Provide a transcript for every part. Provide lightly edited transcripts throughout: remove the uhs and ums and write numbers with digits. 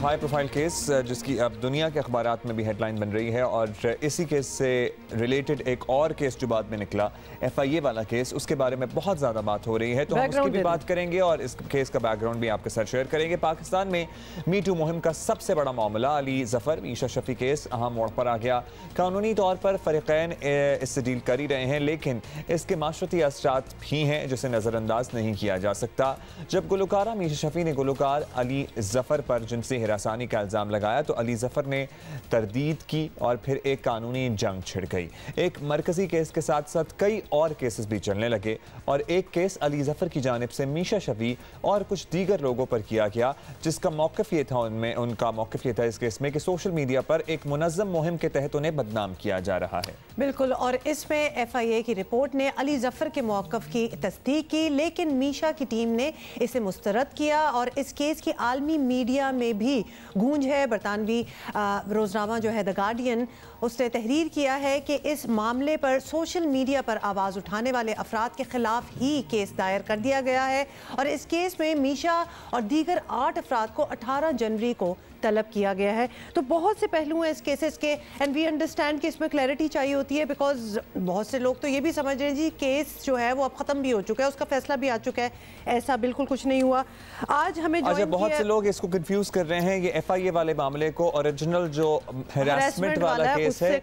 High profile case जिसकी अब दुनिया के अखबारात में भी हेडलाइन बन रही है और इसी केस से रिलेटेड एक और केस जो बाद में निकला FIA वाला केस, उसके बारे में बहुत ज़्यादा बात हो रही है, तो हम उसकी भी बात करेंगे और इस केस का बैकग्राउंड भी आपके साथ शेयर करेंगे। पाकिस्तान में मी टू मुहिम का सबसे बड़ा मामला अली ज़फ़र मीशा शफ़ी केस अहम मोड़ पर आ गया। कानूनी तौर पर फ़रीक़ैन इससे डील कर ही रहे हैं, लेकिन इसके माशरती असरात भी हैं जिसे नज़रअंदाज नहीं किया जा सकता। जब गुलकारा मीशा शफ़ी ने गुलकार अली ज़फ़र पर जिनसी हिरासानी का इल्ज़ाम लगाया तो अली ज़फ़र ने तरदीद की और फिर एक कानूनी जंग छिड़ गई। एक मरकज़ी केस के साथ साथ कई और केसेस भी चलने लगे और एक केस अली ज़फ़र की जानिब से मीशा शफ़ी और कुछ दीगर लोगों पर किया गया, जिसका मौक़िफ़ ये था उनका मौक़िफ़ ये था इस केस में कि सोशल मीडिया पर एक मुनज़्ज़म मुहिम के तहत उन्हें बदनाम किया जा रहा है। बिल्कुल, और इसमें FIA की रिपोर्ट ने अली ज़फ़र के मौक़िफ़ की तस्दीक की, लेकिन मीशा की टीम ने इसे मुस्तरद किया और इस केस की आलमी मीडिया में भी गूंज है। बरतानवी रोज़नामा जो है द गार्डियन, उसने तहरीर किया है कि इस मामले पर सोशल मीडिया पर आवाज़ उठाने वाले अफराद के खिलाफ ही केस दायर कर दिया गया है और इस केस में मीशा और दीगर 8 अफराद को 18 जनवरी को तलब किया गया है। तो बहुत से पहलू हैं इस केसेस के एंड वी अंडरस्टैंड कि इसमें क्लैरिटी चाहिए होती है, बिकॉज बहुत से लोग तो ये भी समझ रहे हैं जी केस जो है वो अब ख़त्म भी हो चुका है, उसका फैसला भी आ चुका है। ऐसा बिल्कुल कुछ नहीं हुआ। आज हमें बहुत से लोग इसको कंफ्यूज कर रहे हैं, ये FIA वाले मामले को ओरिजिनल जो हैरेसमेंट वाला केस है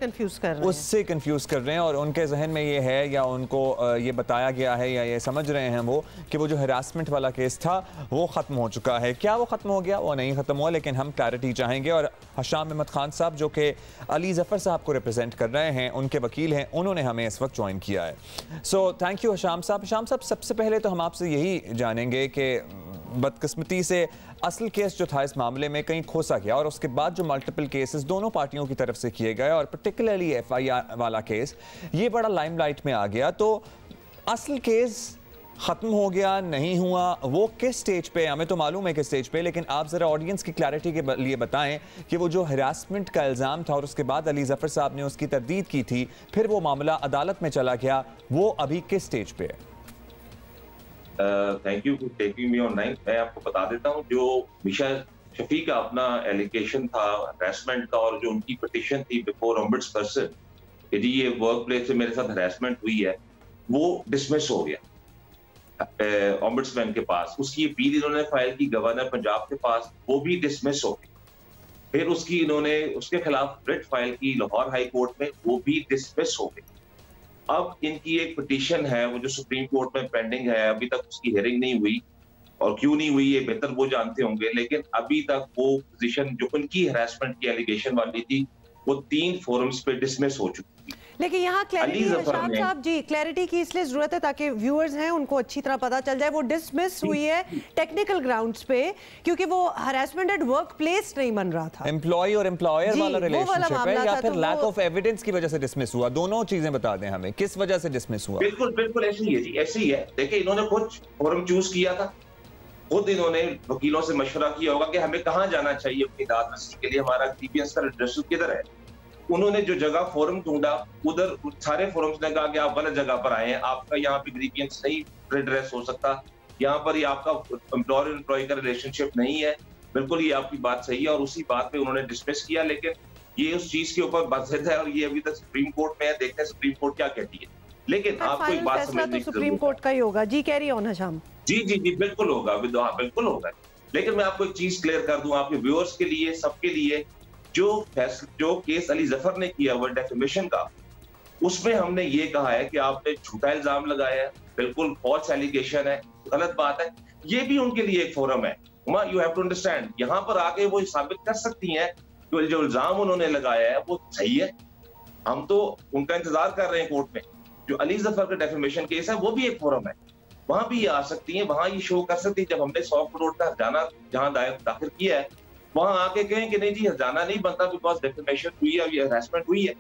उससे कंफ्यूज कर रहे हैं और उनके जहन में ये है या उनको ये बताया गया है या ये समझ रहे हैं वो कि वो जो हैरेसमेंट वाला केस था वो ख़त्म हो चुका है। क्या वो ख़त्म हो गया? वो नहीं ख़त्म हुआ, लेकिन हम क्लैरिटी चाहेंगे। और हशाम अहमद खान साहब जो कि अली ज़फ़र साहब को रिप्रेजेंट कर रहे हैं, उनके वकील हैं, उन्होंने हमें इस वक्त ज्वाइन किया है। सो थैंक यू हशाम साहब। हशाम साहब, सबसे पहले तो हम आपसे यही जानेंगे कि बदकिस्मती से असल केस जो था इस मामले में कहीं खोसा गया और उसके बाद जो मल्टीपल केसेस दोनों पार्टियों की तरफ से किए गए और पर्टिकुलरली FIA वाला केस ये बड़ा लाइमलाइट में आ गया, तो असल केस ख़त्म हो गया, नहीं हुआ, वो किस स्टेज पे? हमें तो मालूम है किस स्टेज पे, लेकिन आप ज़रा ऑडियंस की क्लैरिटी के लिए बताएं कि वो जो हरासमेंट का इल्ज़ाम था और उसके बाद अली ज़फ़र साहब ने उसकी तरदीद की थी, फिर वो मामला अदालत में चला गया, वो अभी किस स्टेज पे है? Thank you for taking me online. मैं आपको बता देता हूँ, जो मीशा शफ़ी का अपना एलिगेशन था हरासमेंट का और जो उनकी पिटीशन थी बिफोर ओम्बुड्सपर्सन कि जी ये वर्क प्लेस से मेरे साथ हरासमेंट हुई है, वो डिसमिस हो गया ओम्बुड्समैन के पास। उसकी अपील इन्होंने फाइल की गवर्नर पंजाब के पास, वो भी डिसमिस हो गई। फिर उसके खिलाफ रिट फाइल की लाहौर हाई कोर्ट में, वो भी डिसमिस हो गई। अब इनकी एक पिटीशन है वो जो सुप्रीम कोर्ट में पेंडिंग है, अभी तक उसकी हियरिंग नहीं हुई और क्यों नहीं हुई ये बेहतर वो जानते होंगे, लेकिन अभी तक वो पोजीशन जो उनकी हरासमेंट की एलिगेशन वाली थी वो 3 फोरम्स पे डिसमिस हो चुकी थी। लेकिन यहाँ क्लैरिटी साहब जी, क्लैरिटी की इसलिए जरूरत है ताकि व्यूअर्स हैं उनको अच्छी तरह पता चल जाए। वो डिसमिस हुई है टेक्निकल ग्राउंड्स पे क्योंकि वो हरासमेंट एट वर्क प्लेस नहीं बन रहा था, एम्प्लॉय और एम्प्लॉयर वाला रिलेशनशिप है या फिर लैक ऑफ एविडेंस की वजह से डिसमिस हुआ? दोनों चीजें बता दें हमें, किस वजह से डिसमिस हुआ? बिल्कुल ऐसे ही है जी, ऐसे ही है। देखिए, इन्होंने खुद फोरम चूज किया था, खुद इन्होंने वकीलों से मशवरा किया होगा कि हमें कहाँ जाना चाहिए अपनी दाद रसी के लिए, हमारा ग्रीवियंस का रिड्रेसल किधर है। उन्होंने जो जगह फोरम ढूंढा, उधर सारे फोरम्स ने कहा कि आप गलत जगह पर आए हैं, आपका यहाँ पे ग्रीवियंस नहीं रिड्रेस हो सकता, यहाँ पर ये आपका एम्प्लॉयर एम्प्लॉय का रिलेशनशिप नहीं है। बिल्कुल ये आपकी बात सही है और उसी बात पे उन्होंने डिसमिस किया, लेकिन ये उस चीज के ऊपर बाज़िद है और ये अभी तक सुप्रीम कोर्ट में है। देखते हैं सुप्रीम कोर्ट क्या कहती है। लेकिन आपको एक बात समझनी तो सुप्रीम कोर्ट का ही होगा जी, कैरी ऑन हशाम। जी बिल्कुल होगा, बिल्कुल होगा। लेकिन मैं आपको एक चीज क्लियर कर दूं आपके व्यूअर्स के लिए, सबके लिए, जो केस अली ज़फ़र ने किया हुआ डेफेमेशन का, उसमें हमने ये कहा है कि आपने झूठा इल्जाम लगाया है, बिल्कुल फॉल्स एलिगेशन है, गलत बात है। ये भी उनके लिए एक फोरम है। यू हैव टू अंडरस्टैंड, यहाँ पर आके वो साबित कर सकती हैं कि जो इल्जाम उन्होंने लगाया है वो सही है। हम तो उनका इंतजार कर रहे हैं कोर्ट में। जो अली ज़फ़र का डेफेमेशन केस है वो भी एक फोरम है, वहां भी ये आ सकती हैं, वहां ये शो कर सकती है। जब हमने 100 करोड़ का हर्जाना जहां दाखिल किया है, वहां आके कहें कि नहीं जी हर्जाना नहीं बनता बिकॉज डेफेमेशन हुई है, ये हरासमेंट हुई है।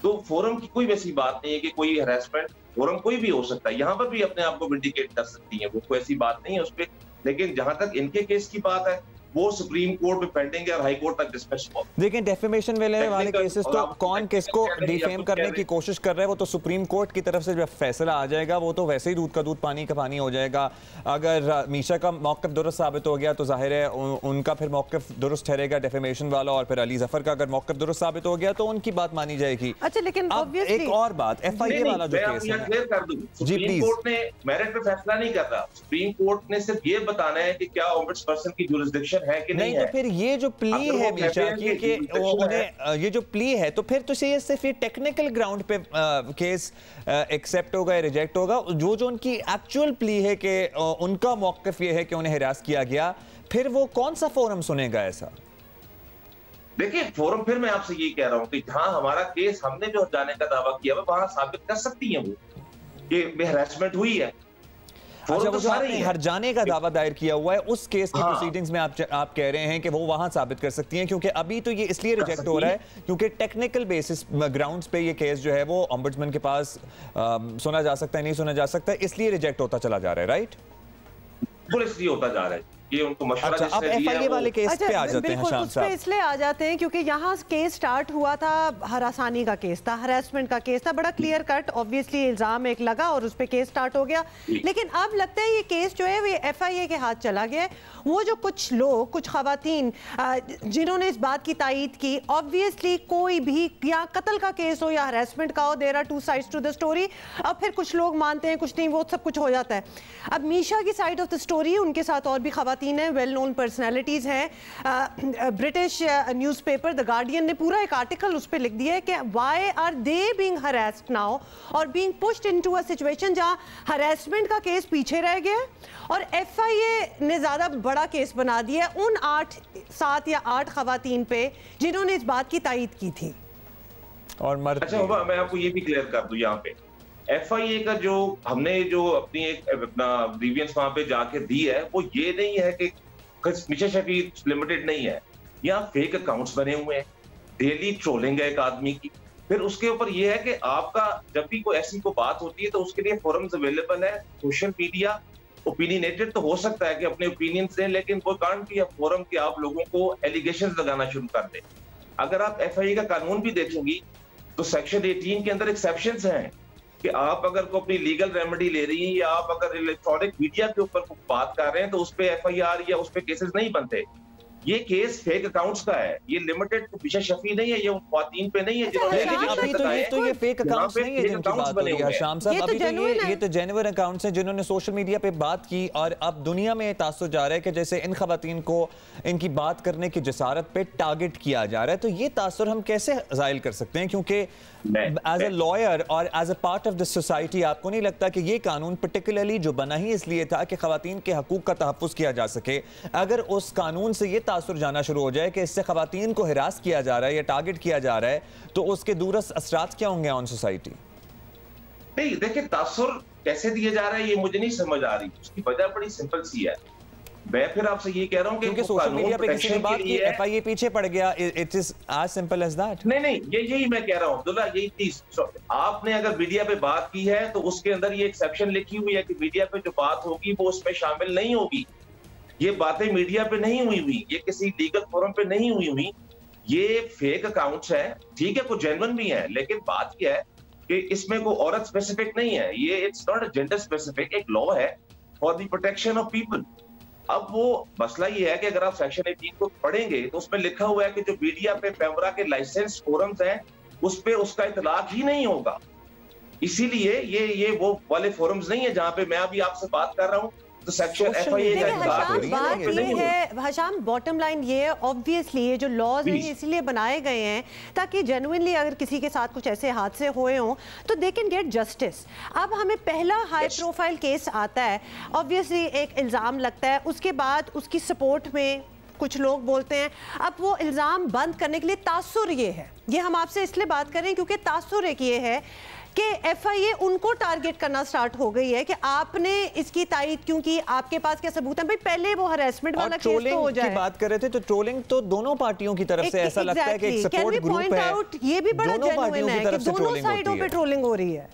तो फोरम की कोई वैसी बात नहीं है कि कोई हरासमेंट, फोरम कोई भी हो सकता है, यहाँ पर भी अपने आप को विंडिकेट कर सकती है, वो कोई ऐसी बात नहीं है उस पर। लेकिन जहां तक इनके केस की बात है, वो सुप्रीम कोर्ट में पेंडिंग है और हाई कोर्ट तक डिस्कस हो। देखिए डेफेमेशन वाले केसेस तो कौन किसको डिफेम करने की कोशिश कर रहा है वो तो सुप्रीम कोर्ट की तरफ से जब फैसला आ जाएगा वो तो वैसे ही दूध का दूध पानी का पानी हो जाएगा। अगर मीशा का मौक़िफ़ दुरुस्त साबित हो गया तो जाहिर है उनका फिर मौक़िफ़ दुरुस्त ठहरेगा डेफेमेशन वाला, और फिर अली जफर का अगर मौक़िफ़ दुरुस्त साबित हो गया तो उनकी बात मानी जाएगी। अच्छा, लेकिन एक और बात, FIA वाला जो केस है क्लियर कर दूं, सुप्रीम कोर्ट ने मेरिट पे फैसला नहीं कर रहा। सुप्रीम कोर्ट ने सिर्फ ये बताना है कि क्या ओम्बुड्समैन की जुरिसडिक्शन है कि नहीं है। तो फिर ये जो प्ली है मीशा की कि उन्हें ये जो प्ली है तो फिर तो ये सिर्फ ये टेक्निकल ग्राउंड पे केस एक्सेप्ट होगा या रिजेक्ट होगा। जो उनकी एक्चुअल प्ली है कि उनका मौक़िफ़ ये है कि उन्हें हिरास किया गया, फिर वो कौन सा फोरम सुनेगा ऐसा? देखिए फोरम, फिर मैं आपसे ये कह रहा हूं कि जहां हमारा केस हमने जो जाने का दावा किया वहां साबित कर सकती है वो कि हैरेसमेंट हुई है। अच्छा, वो जो आपने हर जाने का दावा दायर किया हुआ है उस केस की प्रोसीडिंग्स में आप कह रहे हैं कि वो वहां साबित कर सकती हैं, क्योंकि अभी तो ये इसलिए रिजेक्ट हो रहा है क्योंकि टेक्निकल बेसिस ग्राउंड्स पे ये केस जो है वो ओम्बुड्समैन के पास सुना जा सकता है, नहीं सुना जा सकता, इसलिए रिजेक्ट होता चला जा रहा है। राइट, बिल्कुल इसलिए होता जा रहा है। ये उनको मशवरा अच्छा, अब FIA वाले केस पे आ जाते हैं शाम साहब। इसलिए आ जाते हैं क्योंकि यहाँ केस स्टार्ट हुआ था, हरासानी का केस था, हरासमेंट का केस था, बड़ा क्लियर कट ऑब्वियसली इल्जाम एक लगा और उस पे केस स्टार्ट हो गया। लेकिन अब लगता है ये केस जो है वो FIA के हाथ चला गया। वो जो कुछ लोग, कुछ खवातीन जिन्होंने इस बात की तायीद की, ऑब्वियसली कोई भी या कत्ल का केस हो या हरासमेंट का हो, there are two sides to the story. अब फिर कुछ लोग मानते हैं, कुछ नहीं, वो सब कुछ हो जाता है। अब मीशा की साइड ऑफ द स्टोरी, उनके साथ और भी खवातीन हैं, वेल नोन पर्सनैलिटीज हैं। ब्रिटिश न्यूज़पेपर द गार्डियन ने पूरा एक आर्टिकल उस पर लिख दिया है कि why are they being harassed now और being pushed into a situation जहां हरासमेंट का केस पीछे रह गया और FIA ने ज्यादा बड़ा केस बना दिया उन 7 या 8 खवातीन पे जिन्होंने इस बात की तायीद की थी। और अच्छा मैं आपको ये भी क्लियर कर दूं, यहाँ पे FIA का जो हमने जो अपनी अपना ग्रीवियंस वहां पे जाके दी है वो ये नहीं है कि मीशा शफी लिमिटेड नहीं है। यहाँ फेक अकाउंट्स बने हुए हैं, डेली ट्रोलिंग है एक आदमी की। फिर उसके ऊपर ये है कि आपका जब भी कोई ऐसी कोई बात होती है तो उसके लिए फोरम्स अवेलेबल है। सोशल मीडिया ओपिनियनेटेड तो हो सकता है कि अपने ओपिनियन से, लेकिन वो कांट बी अ फोरम कि आप लोगों को एलिगेशंस लगाना शुरू कर दें। अगर आप FIA का कानून भी देखेंगी तो सेक्शन 18 के अंदर एक्सेप्शंस हैं कि आप अगर को अपनी लीगल रेमेडी ले रही हैं या आप अगर इलेक्ट्रॉनिक मीडिया के ऊपर बात कर रहे हैं तो उस पे FIR या उस पे केसेस नहीं बनते। ये केस फेक अकाउंट्स का है, ये लिमिटेड टू मीशा शफी नहीं है, ये उन ख्वातीन पे नहीं है जिन्होंने ये फेक अकाउंट्स नहीं है जिनकी बात हो रही है शाम साहब। अभी तो ये तो जेन्युइन अकाउंट्स हैं जिन्होंने सोशल मीडिया पे बात की और अब दुनिया में तासुर जा रहा है कि जैसे इन ख्वातीन को इनकी बात करने की जसारत पे टारगेट किया जा रहा है। तो ये तासुर हम कैसे ज़ाहिर कर सकते हैं, क्योंकि एज अ लॉयर और as a part of the society आपको नहीं लगता कि ये कानून पर्टिकुलरली जो बना ही इसलिए था कि ख्वातीन के हकूक का तहफ़्फ़ुज़ किया जा सके, अगर उस कानून से ये तासुर जाना शुरू हो जाए कि इससे ख्वातीन को हिरास किया जा रहा है या टारगेट किया जा रहा है तो उसके दूरस असरात क्या होंगे ऑन सोसाइटी? नहीं, देखिए तासुर कैसे दिया जा रहा है ये मुझे नहीं समझ आ रही। उसकी वजह बड़ी सिंपल सी है। मैं फिर आपसे ये कह रहा हूं कि सोशल मीडिया पे किसी ने बात की, FIA पीछे पड़ गया, it is as simple as that. नहीं, यही मैं कह रहा हूं अब्दुल्ला, यही चीज। आपने अगर मीडिया पे बात की है तो उसके अंदर ये एक्सेप्शन लिखी हुई है कि मीडिया पे जो बात होगी वो उसमें शामिल नहीं होगी। ये बातें मीडिया पे नहीं हुई, ये किसी लीगल फोरम पे नहीं हुई। ये फेक अकाउंट्स है, ठीक है, कोई जेन्युइन भी है, लेकिन बात क्या है कि इसमें कोई औरत स्पेसिफिक नहीं है। ये it's not a gender specific, एक लॉ है for the protection of people. अब वो मसला ये है कि अगर आप सेक्शन 18 को पढ़ेंगे तो उसमें लिखा हुआ है कि जो मीडिया पे पैमरा के लाइसेंस फोरम्स हैं उस पे उसका इतलाक ही नहीं होगा। इसीलिए ये वो वाले फोरम्स नहीं है जहां पे मैं अभी आपसे बात कर रहा हूं। तो सेक्शन हशाम, बॉटम लाइन ये है, ऑब्वियसली ये जो लॉज हैं इसीलिए बनाए गए हैं ताकि जेन्युइनली अगर किसी के साथ कुछ ऐसे हादसे हुए हों तो दे कैन गेट जस्टिस। अब हमें पहला हाई प्रोफाइल केस आता है, ऑब्वियसली एक इल्ज़ाम लगता है, उसके बाद उसकी सपोर्ट में कुछ लोग बोलते हैं। अब वो इल्ज़ाम बंद करने के लिए तासुर ये है, ये हम आपसे इसलिए बात करें क्योंकि तासुर एक ये है कि FIA उनको टारगेट करना स्टार्ट हो गई है कि आपने इसकी तायीद क्यों की, आपके पास क्या सबूत है। भाई पहले वो हरासमेंट वाला केस तो हो जाए। की बात कर रहे थे तो ट्रोलिंग तो दोनों पार्टियों की तरफ से ऐसा लगता है कि एक सपोर्ट ग्रुप है, ये भी बड़ा जेन्युइन है कि दोनों साइडों पे ट्रोलिंग हो रही है।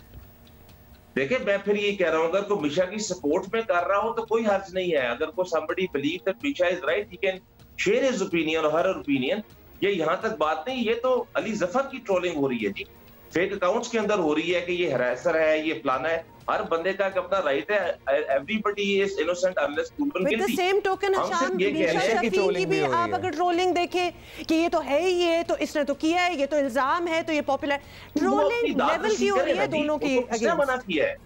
देखिए मैं फिर ये कह रहा हूं, अगर कोई मीशा की सपोर्ट में कर रहा हो तो कोई हर्ज नहीं है। अगर कोई somebody believes that Misha is right, he can share his opinion और हर ओपिनियन। ये यहाँ तक बात नहीं, ये तो अली जफर की ट्रोलिंग हो रही है जी, फेक अकाउंट्स के अंदर हो रही है कि ये हरासर है, ये फलाना है। हर बंदे का अपना राइट है, everybody is innocent unless proven guilty. With the same token Hasham Meesha Shafi की भी आप अगर ट्रोलिंग देखें कि ये तो है ही, ये तो इसने तो किया है, ये तो इल्जाम है, तो ये पॉपुलर ट्रोलिंग लेवल की हो रही है दोनों की। किसने मना किया है?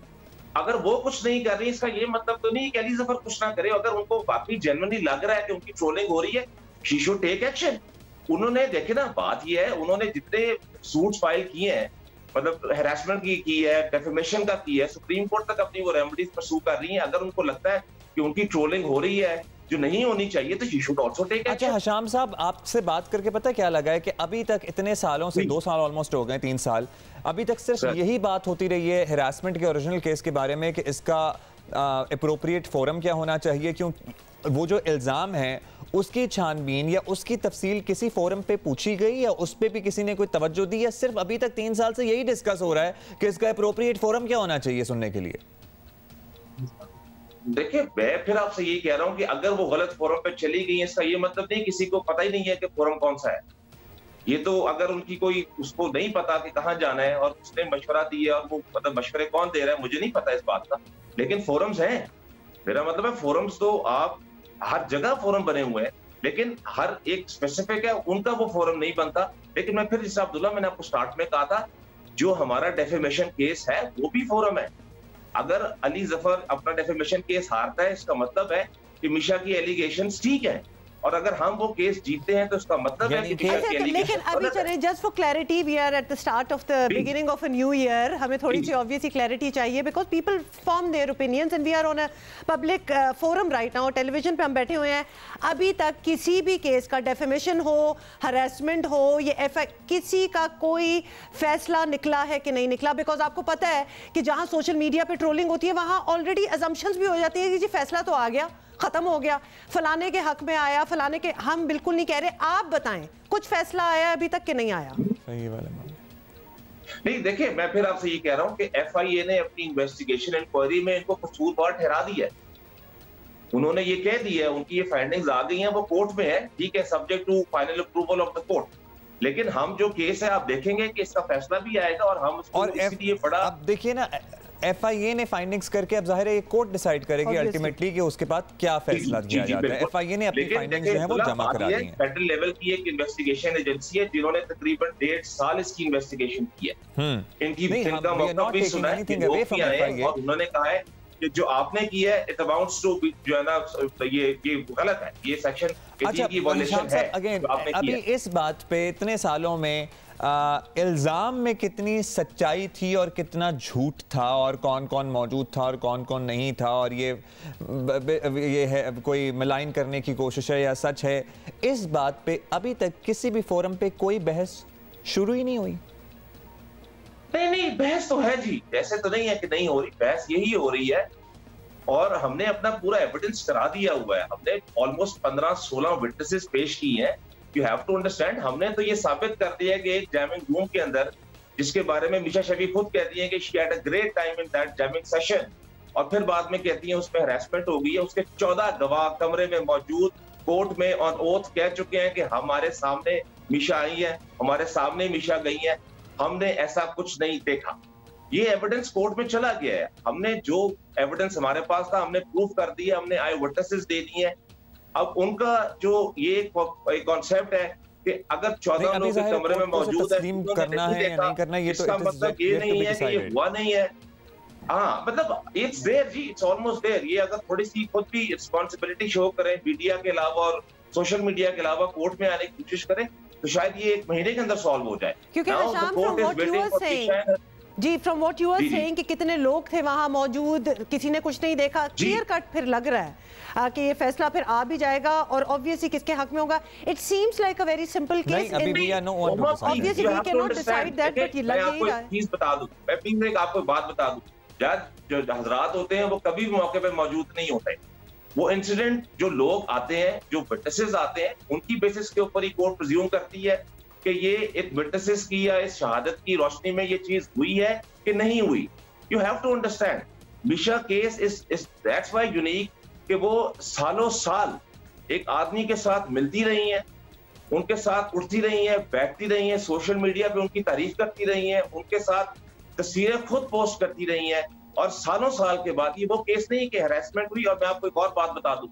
अगर वो कुछ नहीं कर रही, इसका ये मतलब तो नहीं कि अली जफर कुछ ना करे। अगर उनको वाकई जेन्युइनली लग रहा है कि उनकी ट्रोलिंग हो रही है, शी शुड टेक एक्शन। उन्होंने देखे ना, बात ये है, उन्होंने जितने सूट्स फाइल किए हैं, मतलब हैरेसमेंट की है, डेफेमेशन का की है, सुप्रीम कोर्ट तक अपनी वो रेमेडीज परस्यू कर रही हैं। अगर उनको लगता है कि उनकी ट्रोलिंग हो रही है जो नहीं होनी चाहिए, तो she should also take action. अच्छा हशाम साहब, आपसे बात करके पता क्या लगा है कि अभी तक इतने सालों से 2 साल ऑलमोस्ट हो गए, 3 साल, अभी तक सिर्फ यही बात होती रही है हैरेसमेंट के ओरिजिनल केस के बारे में कि इसका एप्रोप्रिएट फोरम क्या होना चाहिए, क्यों वो जो इल्ज़ाम है उसकी छानबीन या उसकी तफसील किसी फोरम पे पूछी गई या उस पे भी किसी ने कोई तवज्जो दी, या सिर्फ अभी तक 3 साल से यही डिस्कस हो रहा है कि इसका एप्रोप्रिएट फोरम क्या होना चाहिए सुनने के लिए? देखिए, मैं फिर आपसे यही कह रहा हूं कि अगर वो गलत फोरम पे चली गई है, इसका ये मतलब नहीं किसी को पता ही नहीं है कि फोरम कौन सा है। ये तो अगर उनकी कोई, उसको नहीं पता कि कहां जाना है और उसने मशवरा दिया और वो मतलब मशवरे कौन दे रहा है मुझे नहीं पता इस बात का, लेकिन फोरम्स हैं। मेरा मतलब है फोरम्स तो आप हर जगह फोरम बने हुए हैं, लेकिन हर एक स्पेसिफिक है, उनका वो फोरम नहीं बनता। लेकिन मैं फिर जैसे अब्दुल्ला, मैंने आपको स्टार्ट में कहा था, जो हमारा डेफेमेशन केस है वो भी फोरम है। अगर अली जफर अपना डेफेमेशन केस हारता है, इसका मतलब है कि मीशा की एलिगेशंस ठीक है, और अगर हम वो केस जीतते हैं तो इसका मतलब है कि लेकिन अभी चले, just for clarity, we are at the start of the beginning of a new year, हमें थोड़ी सी ऑब्वियसली क्लैरिटी चाहिए, because people form their opinions and we are on a public forum right now, television पे हम बैठे हुए हैं। अभी तक किसी भी केस का डेफेमेशन हो, हरासमेंट हो, ये किसी का कोई फैसला निकला है कि नहीं निकला? बिकॉज आपको पता है कि जहां सोशल मीडिया पे ट्रोलिंग होती है वहां ऑलरेडी अजम्पशंस भी हो जाती है कि जी फैसला तो आ गया, खत्म हो गया, फलाने के हक में आया, फलाने के, हम बिल्कुल नहीं कह रहे, आप बताएं कुछ फैसला आया अभी तक कि नहीं आया? सही वाला नहीं, देखिए, मैं फिर आपसे ये कह रहा हूं कि एफआईए ने अपनी इन्वेस्टिगेशन इंक्वायरी में इनको कसूरवार ठहरा दिया है। उन्होंने ये कह दिया है, उनकी ये फाइंडिंग्स आ गई हैं, वो कोर्ट में है, ठीक है, subject to final approval of the court. लेकिन हम जो केस है, आप देखेंगे कि इसका फैसला भी आएगा और हम उसको इसलिए बड़ा, अब देखिए ना, एफआईए ने फाइंडिंग्स करके अब जाहिर है ये कोर्ट डिसाइड करेगी अल्टीमेटली कि उसके बाद क्या फैसला किया जाता है। एफआईए ने अपनी फाइंडिंग्स जो है वो जमा करा दी है। फेडरल लेवल की एक इन्वेस्टिगेशन एजेंसी है जिन्होंने तकरीबन 1.5 साल इसकी इन्वेस्टिगेशन की है। इनकी मौका भी सुना है और उन्होंने कहा है कि जो आपने किया है इट अमाउंट्स टू, जो है ना, ये गलत है, ये सेक्शन 18 की वॉयलेशन है। अभी इस बात पे इतने सालों में इल्जाम में कितनी सच्चाई थी और कितना झूठ था, और कौन कौन मौजूद था और कौन कौन नहीं था, और ये है कोई मलाइन करने की कोशिश है या सच है, इस बात पे अभी तक किसी भी फोरम पे कोई बहस शुरू ही नहीं हुई। नहीं, बहस तो है जी, ऐसे तो नहीं है कि नहीं हो रही, बहस यही हो रही है। और हमने अपना पूरा एविडेंस करा दिया हुआ है, हमने ऑलमोस्ट 15-16 विटनेसेस पेश की हैं। यू हैव टू अंडरस्टैंड, हमने तो ये साबित कर दिया कि एक जैमिंग रूम के अंदर, जिसके बारे में मीशा शफी खुद कहती है कि she had a great time in that jamming session, और फिर बाद में कहती है उसमें हैरेसमेंट हो गई है। उसके 14 गवाह कमरे में मौजूद कोर्ट में ऑन ओथ कह चुके हैं कि हमारे सामने मीशा आई है, हमारे सामने मीशा गई है, हमने ऐसा कुछ नहीं देखा। ये एविडेंस कोर्ट में चला गया है। हमने जो एविडेंस हमारे पास था हमने प्रूफ कर दिया, हमने आई विटनेसेस दे दिए हैं। अब उनका जो ये कॉन्सेप्ट है कि अगर 14 लोग कमरे में मौजूद है, करना है या नहीं करना, ये इसका मतलब ये नहीं है कि ये हुआ नहीं है। हाँ, मतलब इट्स देयर जी, इट्स ऑलमोस्ट देयर। ये अगर थोड़ी सी खुद भी रिस्पॉन्सिबिलिटी शो करें, मीडिया के अलावा और सोशल मीडिया के अलावा कोर्ट में आने की कोशिश करें, तो शायद ये 1 महीने के अंदर सॉल्व हो जाए। क्योंकि जी, from what you are saying कि कितने लोग थे वहां मौजूद, किसी ने कुछ नहीं देखा, क्लियर कट फिर लग रहा है कि ये फैसला फिर आ भी जाएगा और ऑब्वियसली किसके हक में होगा। It seems like a very simple case, obviously we can not decide that, but ये लग ही रहा है। चीज बता दूं, मैं प्लीज एक आपको बात बता दूं, जज जो हजरात होते हैं वो कभी भी मौके पे मौजूद नहीं होते। वो इंसिडेंट जो लोग आते हैं, जो विटनेसेस आते हैं, उनकी बेसिस के ऊपर ही कोर्ट प्रिज्यूम करती है कि ये एक विटनेसेस की या इस शहादत की रोशनी में ये चीज हुई है कि नहीं हुई। You have to understand, Meesha case is that's why unique कि वो सालों साल एक आदमी के साथ मिलती रही हैं, उनके साथ उठती रही हैं, बैठती रही हैं, सोशल मीडिया पे उनकी तारीफ करती रही हैं, उनके साथ तस्वीरें खुद पोस्ट करती रही हैं, और सालों साल के बाद ये वो केस नहीं कि हैरेसमेंट हुई। और मैं आपको एक और बात बता दूं,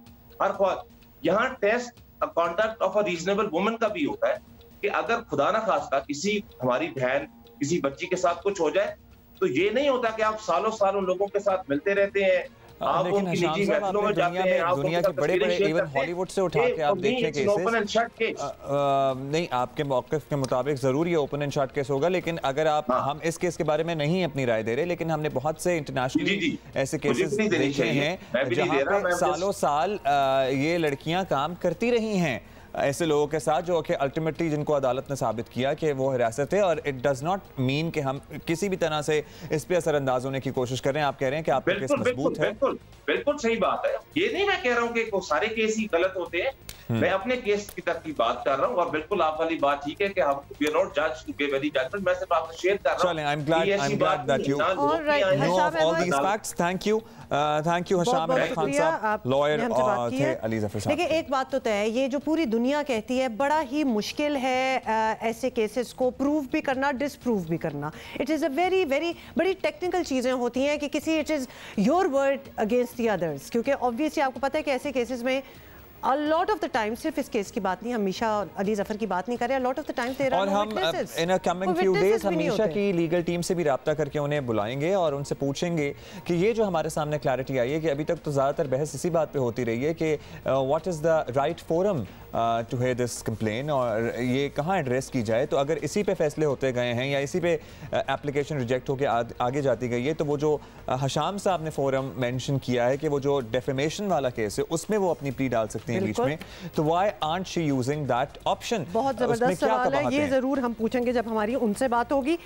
यहाँ test conduct of a reasonable woman का भी होता है कि अगर खुदा ना खास्ता किसी हमारी बहन किसी बच्ची के साथ कुछ हो जाए, तो ये नहीं होता कि आप सालों साल उन लोगों के साथ मिलते रहते हैं, आप उनकी निजी महफिलों में जाते हैं, आप दुनिया के बड़े-बड़े इवन हॉलीवुड से उठा के आप देखें केसेस, नहीं आपके मौक़िफ़ के मुताबिक जरूर ये ओपन एंड शट केस होगा, लेकिन अगर आप हम इस केस के बारे में नहीं अपनी राय दे रहे, लेकिन हमने बहुत से इंटरनेशनल ऐसे केसेस देखे हैं जहां पे सालों साल ये लड़कियां काम करती रही हैं ऐसे लोगों के साथ जो कि अल्टीमेटली जिनको अदालत ने साबित किया कि वो हिरासत है। और इट डज नॉट मीन कि हम किसी भी तरह से इस पे असरअंदाज होने की कोशिश कर रहे हैं। आप कह रहे हैं कि आपका केस मजबूत है। बिल्कुल सही बात है। ये नहीं मैं कह रहा हूँ कि सारे केस ही गलत होते हैं, मैं अपने केस की तरफ की बात कर रहा हूँ। और बिल्कुल आप वाली बात ठीक है कि हम वी आर नॉट जज टू गिव एनी जजमेंट। मैं सिर्फ आपसे शेयर कर रहा हूँ। I am glad that you know all these facts. Thank you Hasham Ahmed Khan साहब, लॉयर थे अली ज़फ़र साहब। देखिए एक बात तो तय है, ये जो पूरी दुनिया कहती है बड़ा ही मुश्किल है ऐसे केसेस को प्रूव भी करना, डिसप्रूव भी करना। It is a very very बड़ी टेक्निकल चीज़ें होती हैं कि किसी it is your word against the others, क्योंकि ऑब्वियसली आपको पता है कि ऐसे केसेस में A lot of the time, सिर्फ इस केस की बात नहीं, हमीशा अली ज़फ़र की बात नहीं कर रहे, a lot of the time there are no witnesses. In coming few days Hamisha की लीगल टीम से भी रब्ता करके उन्हें बुलाएंगे और उनसे पूछेंगे कि ये जो हमारे सामने क्लैरिटी आई है कि अभी तक तो ज़्यादातर बहस इसी बात पे होती रही है कि what is the right forum to hear this complain और ये कहाँ एड्रेस की जाए। तो अगर इसी पे फैसले होते गए हैं या इसी पे एप्लीकेशन रिजेक्ट होकर आगे जाती गई है, तो वो जो हशाम साहब ने फोरम मेंशन किया है कि वो जो डेफेमेशन वाला केस है उसमें वो अपनी प्ली डाल सकते हैं बीच में, तो why aren't she using that option. बहुत जबरदस्त सवाल है, ये जरूर हम पूछेंगे जब हमारी उनसे बात होगी।